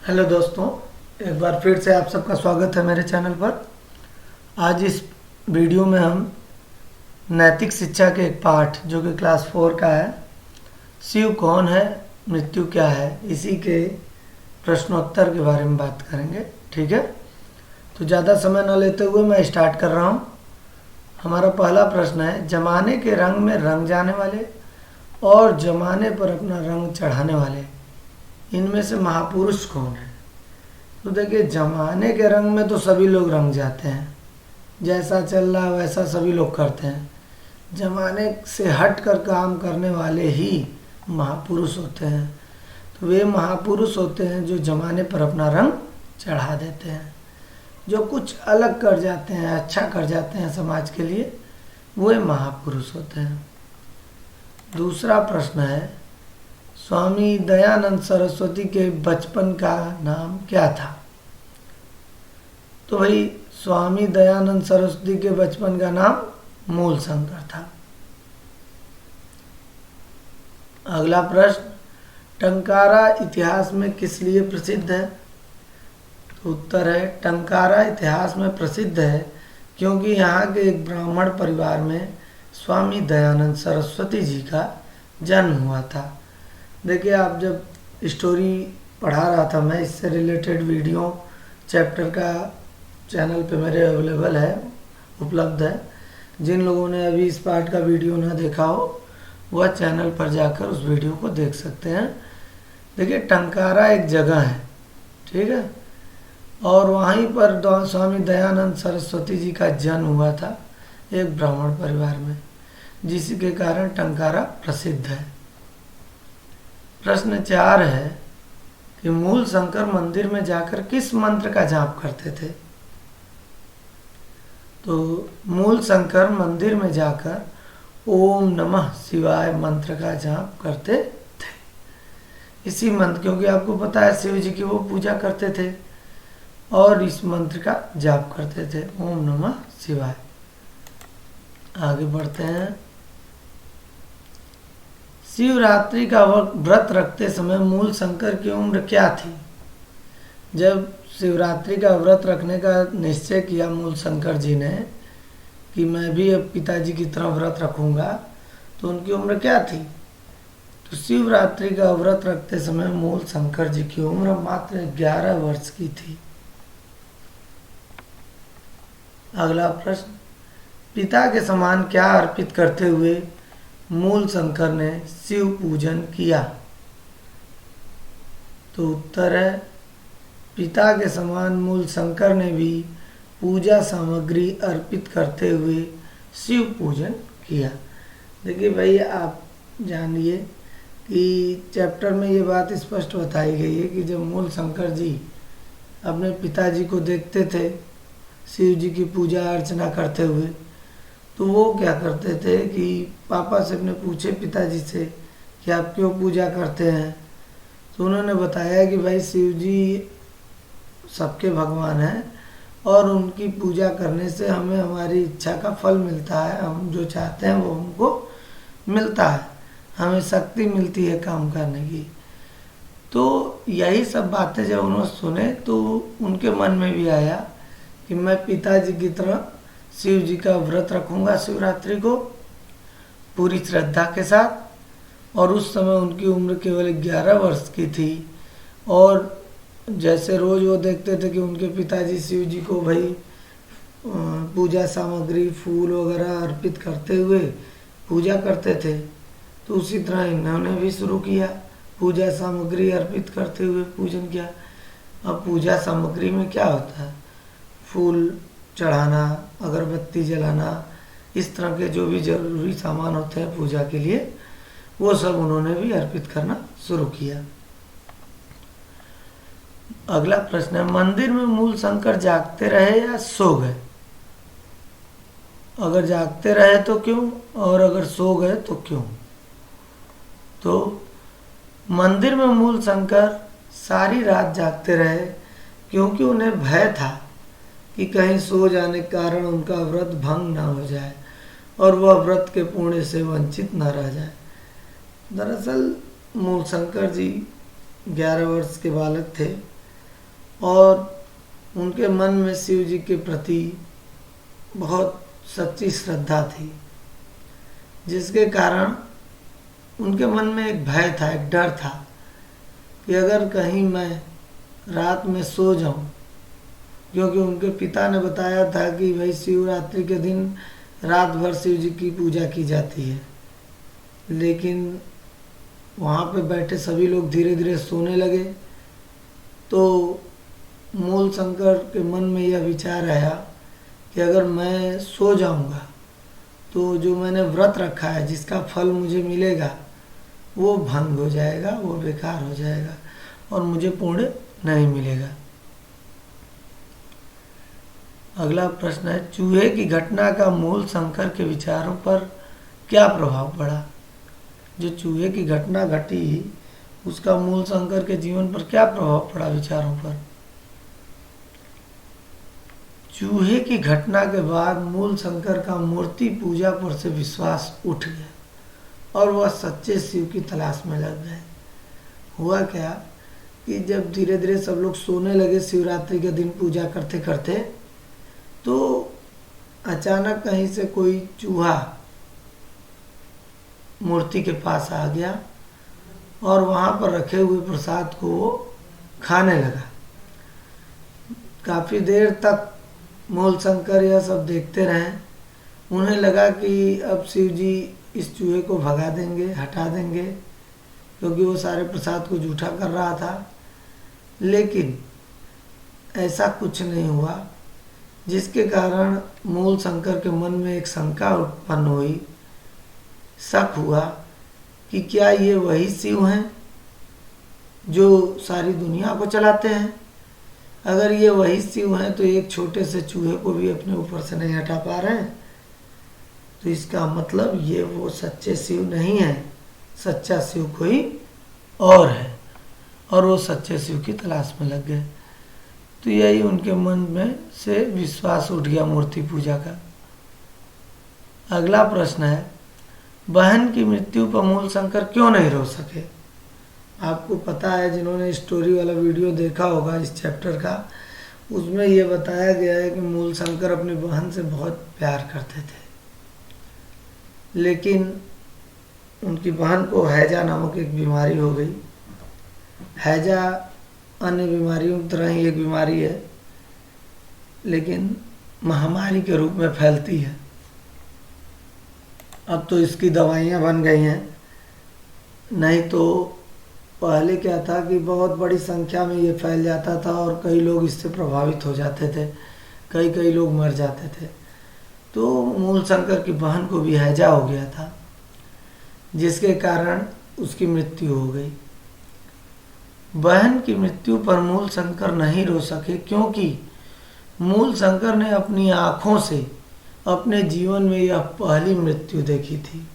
Hello दोस्तों, एक बार फिर से आप सबका स्वागत है मेरे चैनल पर। आज इस वीडियो में हम नैतिक शिक्षा के एक पाठ जो कि क्लास 4 का है, शिव कौन है, मृत्यु क्या है, इसी के प्रश्नोत्तर के बारे में बात करेंगे। ठीक है, तो ज़्यादा समय न लेते हुए मैं स्टार्ट कर रहा हूँ। हमारा पहला प्रश्न है, जमाने के रंग में रंग जाने वाले और जमाने पर अपना रंग चढ़ाने वाले इनमें से महापुरुष कौन है। तो देखिए, जमाने के रंग में तो सभी लोग रंग जाते हैं, जैसा चल रहा है वैसा सभी लोग करते हैं। जमाने से हट कर काम करने वाले ही महापुरुष होते हैं। तो वे महापुरुष होते हैं जो जमाने पर अपना रंग चढ़ा देते हैं, जो कुछ अलग कर जाते हैं, अच्छा कर जाते हैं समाज के लिए, वे महापुरुष होते हैं। दूसरा प्रश्न है, स्वामी दयानंद सरस्वती के बचपन का नाम क्या था। तो भाई, स्वामी दयानंद सरस्वती के बचपन का नाम मूल शंकर था। अगला प्रश्न, टंकारा इतिहास में किस लिए प्रसिद्ध है। तो उत्तर है, टंकारा इतिहास में प्रसिद्ध है क्योंकि यहाँ के एक ब्राह्मण परिवार में स्वामी दयानंद सरस्वती जी का जन्म हुआ था। देखिए, आप जब स्टोरी पढ़ा रहा था मैं, इससे रिलेटेड वीडियो चैप्टर का चैनल पे मेरे अवेलेबल है, उपलब्ध है। जिन लोगों ने अभी इस पार्ट का वीडियो ना देखा हो वह चैनल पर जाकर उस वीडियो को देख सकते हैं। देखिए, टंकारा एक जगह है, ठीक है, और वहीं पर स्वामी दयानंद सरस्वती जी का जन्म हुआ था एक ब्राह्मण परिवार में, जिसके कारण टंकारा प्रसिद्ध है। प्रश्न 4 है कि मूल शंकर मंदिर में जाकर किस मंत्र का जाप करते थे। तो मूल शंकर मंदिर में जाकर ओम नमः शिवाय मंत्र का जाप करते थे। इसी मंत्र, क्योंकि आपको पता है शिव जी की वो पूजा करते थे और इस मंत्र का जाप करते थे, ओम नमः शिवाय। आगे बढ़ते हैं। शिवरात्रि का व्रत रखते समय मूल शंकर की उम्र क्या थी। जब शिवरात्रि का व्रत रखने का निश्चय किया मूल शंकर जी ने कि मैं भी अब पिताजी की तरह व्रत रखूंगा, तो उनकी उम्र क्या थी। तो शिवरात्रि का व्रत रखते समय मूल शंकर जी की उम्र मात्र 11 वर्ष की थी। अगला प्रश्न, पिता के समान क्या अर्पित करते हुए मूल शंकर ने शिव पूजन किया। तो उत्तर है, पिता के समान मूल शंकर ने भी पूजा सामग्री अर्पित करते हुए शिव पूजन किया। देखिए भाई, आप जानिए कि चैप्टर में ये बात स्पष्ट बताई गई है कि जब मूल शंकर जी अपने पिताजी को देखते थे शिव जी की पूजा अर्चना करते हुए, तो वो क्या करते थे कि पापा से अपने पूछे पिताजी से कि आप क्यों पूजा करते हैं। तो उन्होंने बताया कि भाई शिव जी सबके भगवान हैं और उनकी पूजा करने से हमें हमारी इच्छा का फल मिलता है, हम जो चाहते हैं वो हमको मिलता है, हमें शक्ति मिलती है काम करने की। तो यही सब बातें जब उन्होंने सुने तो उनके मन में भी आया कि मैं पिताजी की तरह शिव जी का व्रत रखूंगा शिवरात्रि को पूरी श्रद्धा के साथ। और उस समय उनकी उम्र केवल 11 वर्ष की थी और जैसे रोज वो देखते थे कि उनके पिताजी शिव जी को भाई पूजा सामग्री फूल वगैरह अर्पित करते हुए पूजा करते थे, तो उसी तरह इन्होंने भी शुरू किया, पूजा सामग्री अर्पित करते हुए पूजन किया। अब पूजा सामग्री में क्या होता है, फूल चढ़ाना, अगरबत्ती जलाना, इस तरह के जो भी जरूरी सामान होते हैं पूजा के लिए, वो सब उन्होंने भी अर्पित करना शुरू किया। अगला प्रश्न है, मंदिर में मूल शंकर जागते रहे या सो गए। अगर जागते रहे तो क्यों, और अगर सो गए तो क्यों। तो मंदिर में मूल शंकर सारी रात जागते रहे क्योंकि उन्हें भय था कि कहीं सो जाने के कारण उनका व्रत भंग न हो जाए और वह व्रत के पुण्य से वंचित न रह जाए। दरअसल मूल शंकर जी 11 वर्ष के बालक थे और उनके मन में शिव जी के प्रति बहुत सच्ची श्रद्धा थी, जिसके कारण उनके मन में एक भय था, एक डर था कि अगर कहीं मैं रात में सो जाऊं, क्योंकि उनके पिता ने बताया था कि भाई शिवरात्रि के दिन रात भर शिव जी की पूजा की जाती है। लेकिन वहाँ पे बैठे सभी लोग धीरे धीरे सोने लगे, तो मूल शंकर के मन में यह विचार आया कि अगर मैं सो जाऊंगा तो जो मैंने व्रत रखा है, जिसका फल मुझे मिलेगा, वो भंग हो जाएगा, वो बेकार हो जाएगा और मुझे पुण्य नहीं मिलेगा। अगला प्रश्न है, चूहे की घटना का मूल शंकर के विचारों पर क्या प्रभाव पड़ा? जो चूहे की घटना घटी, उसका मूल शंकर के जीवन पर क्या प्रभाव पड़ा, विचारों पर? चूहे की घटना के बाद मूल शंकर का मूर्ति पूजा पर से विश्वास उठ गया और वह सच्चे शिव की तलाश में लग गए। हुआ क्या कि जब धीरे धीरे सब लोग सोने लगे शिवरात्रि के दिन पूजा करते करते, तो अचानक कहीं से कोई चूहा मूर्ति के पास आ गया और वहाँ पर रखे हुए प्रसाद को वो खाने लगा। काफ़ी देर तक मूल शंकर यह सब देखते रहे। उन्हें लगा कि अब शिव जी इस चूहे को भगा देंगे, हटा देंगे, क्योंकि वो सारे प्रसाद को जूठा कर रहा था। लेकिन ऐसा कुछ नहीं हुआ, जिसके कारण मूल शंकर के मन में एक शंका उत्पन्न हुई, शक हुआ कि क्या ये वही शिव हैं जो सारी दुनिया को चलाते हैं? अगर ये वही शिव हैं तो एक छोटे से चूहे को भी अपने ऊपर से नहीं हटा पा रहे हैं, तो इसका मतलब ये वो सच्चे शिव नहीं है, सच्चा शिव कोई और है। और वो सच्चे शिव की तलाश में लग गए। तो यही उनके मन में से विश्वास उठ गया मूर्ति पूजा का। अगला प्रश्न है, बहन की मृत्यु पर मूल शंकर क्यों नहीं रो सके? आपको पता है, जिन्होंने स्टोरी वाला वीडियो देखा होगा इस चैप्टर का, उसमें ये बताया गया है कि मूल शंकर अपनी बहन से बहुत प्यार करते थे, लेकिन उनकी बहन को हैजा नामक एक बीमारी हो गई। हैजा अन्य बीमारियों की तरह ही एक बीमारी है, लेकिन महामारी के रूप में फैलती है। अब तो इसकी दवाइयाँ बन गई हैं, नहीं तो पहले क्या था कि बहुत बड़ी संख्या में ये फैल जाता था और कई लोग इससे प्रभावित हो जाते थे, कई लोग मर जाते थे। तो मूल शंकर की बहन को भी हैजा हो गया था, जिसके कारण उसकी मृत्यु हो गई। बहन की मृत्यु पर मूल शंकर नहीं रो सके, क्योंकि मूल शंकर ने अपनी आँखों से अपने जीवन में यह पहली मृत्यु देखी थी।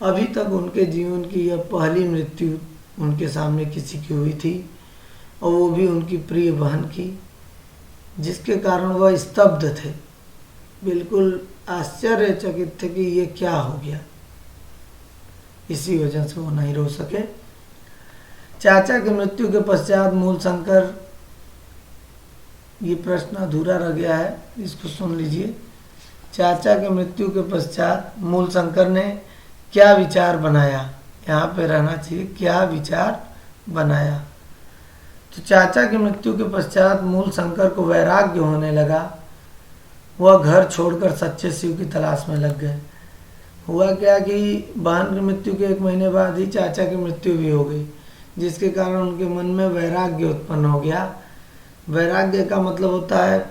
अभी तक उनके जीवन की यह पहली मृत्यु उनके सामने किसी की हुई थी, और वो भी उनकी प्रिय बहन की, जिसके कारण वह स्तब्ध थे, बिल्कुल आश्चर्यचकित थे कि ये क्या हो गया। इसी वजह से वो नहीं रो सके। चाचा की मृत्यु के पश्चात मूल शंकर, ये प्रश्न अधूरा रह गया है, इसको सुन लीजिए। चाचा की मृत्यु के पश्चात मूल शंकर ने क्या विचार बनाया? यहाँ पे रहना चाहिए, क्या विचार बनाया। तो चाचा की मृत्यु के पश्चात मूल शंकर को वैराग्य होने लगा। वह घर छोड़कर सच्चे शिव की तलाश में लग गए। हुआ क्या कि बहन की मृत्यु के 1 महीने बाद ही चाचा की मृत्यु भी हो गई, जिसके कारण उनके मन में वैराग्य उत्पन्न हो गया। वैराग्य का मतलब होता है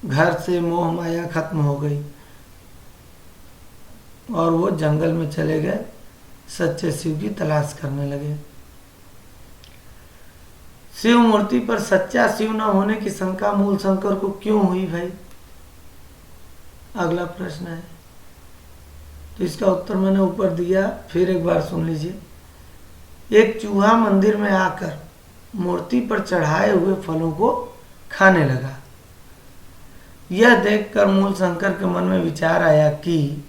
घर से मोह माया खत्म हो गई, और वो जंगल में चले गए, सच्चे शिव की तलाश करने लगे। शिव मूर्ति पर सच्चा शिव न होने की शंका मूल शंकर को क्यों हुई भाई? अगला प्रश्न है, तो इसका उत्तर मैंने ऊपर दिया, फिर एक बार सुन लीजिए। एक चूहा मंदिर में आकर मूर्ति पर चढ़ाए हुए फलों को खाने लगा। यह देखकर मूल शंकर के मन में विचार आया कि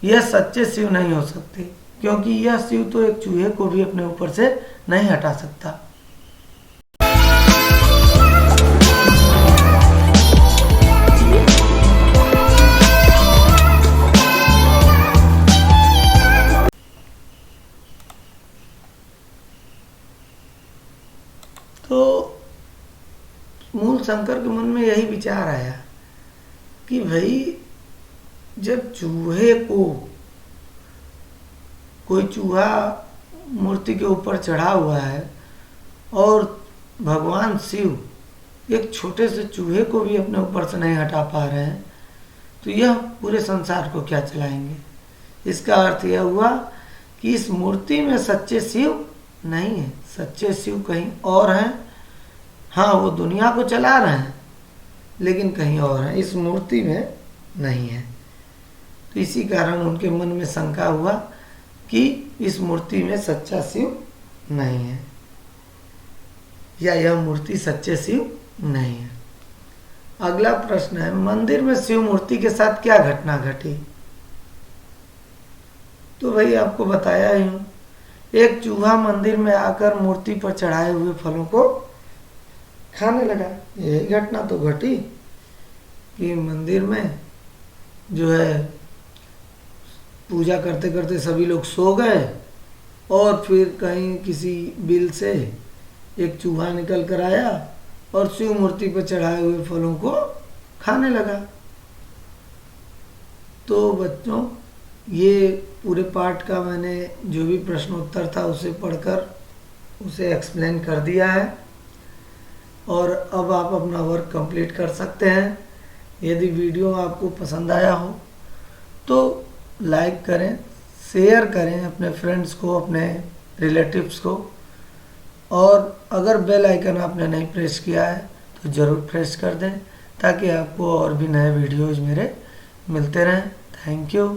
यह सच्चे शिव नहीं हो सकते, क्योंकि यह शिव तो एक चूहे को भी अपने ऊपर से नहीं हटा सकता। तो मूल शंकर के मन में यही विचार आया कि भाई जब चूहे को कोई चूहा मूर्ति के ऊपर चढ़ा हुआ है और भगवान शिव एक छोटे से चूहे को भी अपने ऊपर से नहीं हटा पा रहे हैं, तो यह पूरे संसार को क्या चलाएंगे। इसका अर्थ यह हुआ कि इस मूर्ति में सच्चे शिव नहीं है, सच्चे शिव कहीं और हैं। हाँ, वो दुनिया को चला रहे हैं लेकिन कहीं और हैं, इस मूर्ति में नहीं है। तो इसी कारण उनके मन में शंका हुआ कि इस मूर्ति में सच्चा शिव नहीं है, या यह मूर्ति सच्चे शिव नहीं है। अगला प्रश्न है, मंदिर में शिव मूर्ति के साथ क्या घटना घटी। तो भाई आपको बताया ही हूं, एक चूहा मंदिर में आकर मूर्ति पर चढ़ाए हुए फलों को खाने लगा। यही घटना तो घटी कि मंदिर में जो है पूजा करते करते सभी लोग सो गए और फिर कहीं किसी बिल से एक चूहा निकल कर आया और शिव मूर्ति पर चढ़ाए हुए फलों को खाने लगा। तो बच्चों, ये पूरे पाठ का मैंने जो भी प्रश्नोत्तर था उसे पढ़कर उसे एक्सप्लेन कर दिया है और अब आप अपना वर्क कंप्लीट कर सकते हैं। यदि वीडियो आपको पसंद आया हो तो लाइक करें, शेयर करें अपने फ्रेंड्स को, अपने रिलेटिव्स को, और अगर बेल आइकन आपने नहीं प्रेस किया है तो ज़रूर प्रेस कर दें ताकि आपको और भी नए वीडियोज़ मेरे मिलते रहें। Thank you.